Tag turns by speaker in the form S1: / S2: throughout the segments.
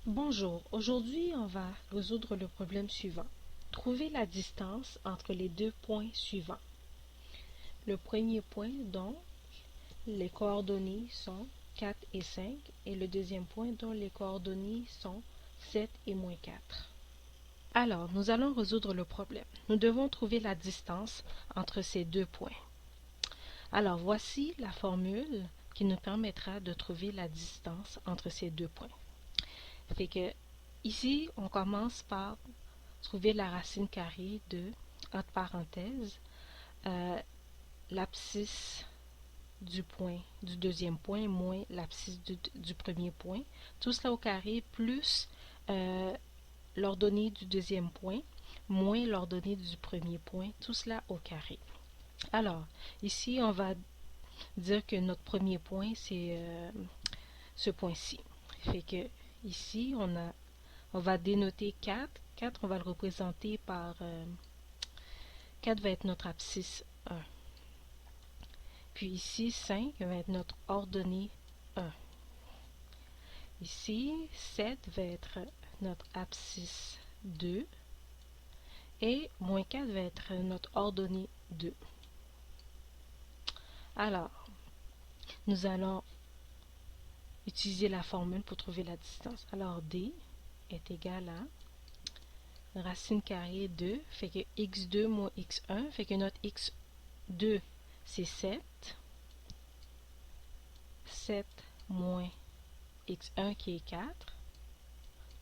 S1: Bonjour, aujourd'hui on va résoudre le problème suivant. Trouver la distance entre les deux points suivants. Le premier point dont les coordonnées sont 4 et 5 et le deuxième point dont les coordonnées sont 7 et moins 4. Alors, nous allons résoudre le problème. Nous devons trouver la distance entre ces deux points. Alors, voici la formule qui nous permettra de trouver la distance entre ces deux points. Fait que ici, on commence par trouver la racine carrée de, entre parenthèses, l'abscisse du deuxième point moins l'abscisse du premier point. Tout cela au carré plus l'ordonnée du deuxième point moins l'ordonnée du premier point. Tout cela au carré. Alors, ici, on va dire que notre premier point, c'est ce point-ci. Fait que ici, on va dénoter 4. 4, on va le représenter par 4 va être notre abscisse 1. Puis ici, 5 va être notre ordonnée 1. Ici, 7 va être notre abscisse 2. Et moins 4 va être notre ordonnée 2. Alors, nous allons utiliser la formule pour trouver la distance. Alors, D est égal à racine carrée 2, fait que x2 moins x1, fait que notre x2 c'est 7. 7 moins x1 qui est 4,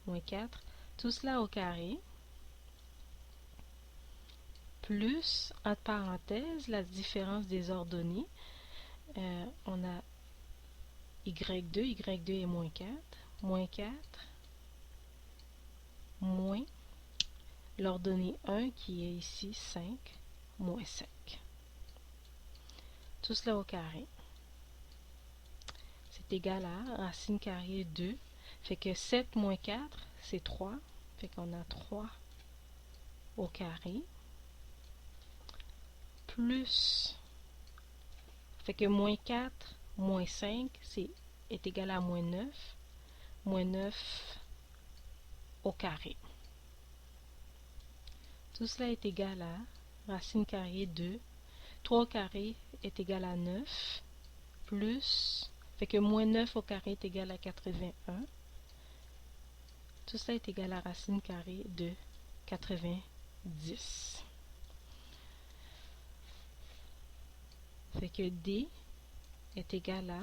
S1: moins 4, tout cela au carré, plus, entre parenthèses, la différence des ordonnées. On a y2 est moins 4, moins l'ordonnée 1 qui est ici 5, moins 5. Tout cela au carré. C'est égal à racine carrée 2. Fait que 7 moins 4, c'est 3. Fait qu'on a 3 au carré. Plus, fait que moins 4, moins 5, est égal à moins 9. Moins 9 au carré. Tout cela est égal à racine carrée 2. 3 au carré est égal à 9. Plus, fait que moins 9 au carré est égal à 81. Tout cela est égal à racine carrée de 90. Fait que D est égal à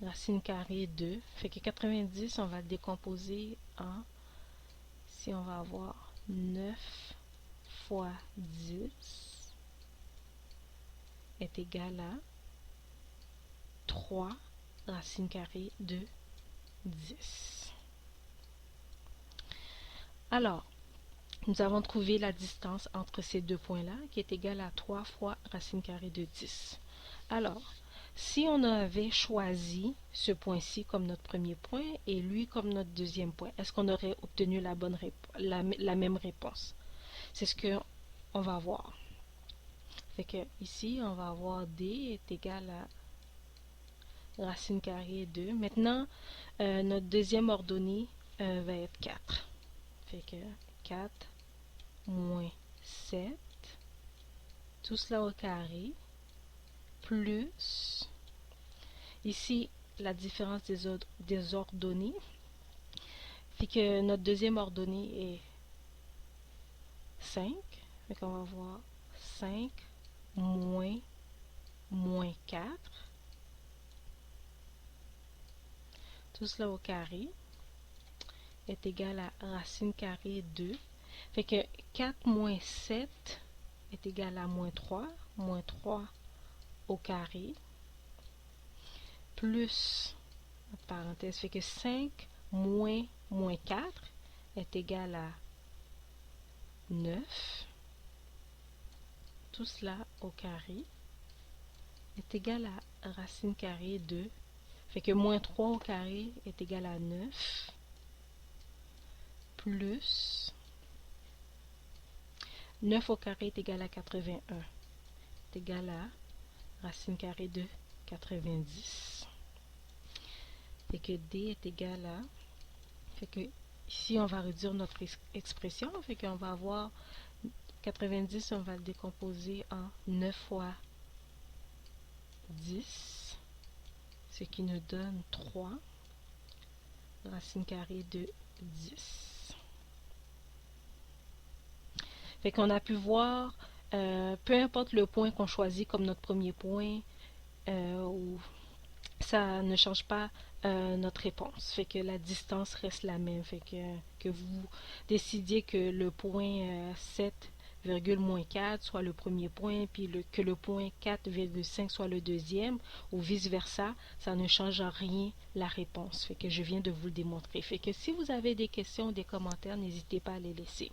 S1: racine carrée 2. Fait que 90, on va le décomposer en, si on va avoir 9 fois 10 est égal à 3 racine carrée de 10. Alors, nous avons trouvé la distance entre ces deux points-là qui est égale à 3 fois racine carrée de 10. Alors, si on avait choisi ce point-ci comme notre premier point et lui comme notre deuxième point, est-ce qu'on aurait obtenu la même réponse? C'est ce qu'on va voir. Fait que ici, on va avoir D est égal à racine carrée de 2. Maintenant, notre deuxième ordonnée va être 4. Fait que 4 moins 7, tout cela au carré, plus, ici, la différence des ordonnées, fait que notre deuxième ordonnée est 5, fait qu'on va voir 5 moins 4, tout cela au carré, est égal à racine carrée 2, fait que 4 moins 7 est égal à moins 3 au carré, plus, entre parenthèses, fait que 5 moins 4 est égal à 9. Tout cela au carré est égal à racine carrée de, fait que moins 3 au carré est égal à 9, plus 9 au carré est égal à 81, est égal à racine carrée de 90. Fait que D est égal à Fait que ici, on va réduire notre expression. Fait qu'on va avoir 90, on va le décomposer en 9 fois 10, ce qui nous donne 3 racine carrée de 10. Fait qu'on a pu voir, peu importe le point qu'on choisit comme notre premier point, ça ne change pas notre réponse. Fait que la distance reste la même. Fait que vous décidiez que le point 7,-4 soit le premier point, puis que le point 4,5 soit le deuxième, ou vice-versa, ça ne change en rien la réponse. Fait que je viens de vous le démontrer. Fait que si vous avez des questions ou des commentaires, n'hésitez pas à les laisser.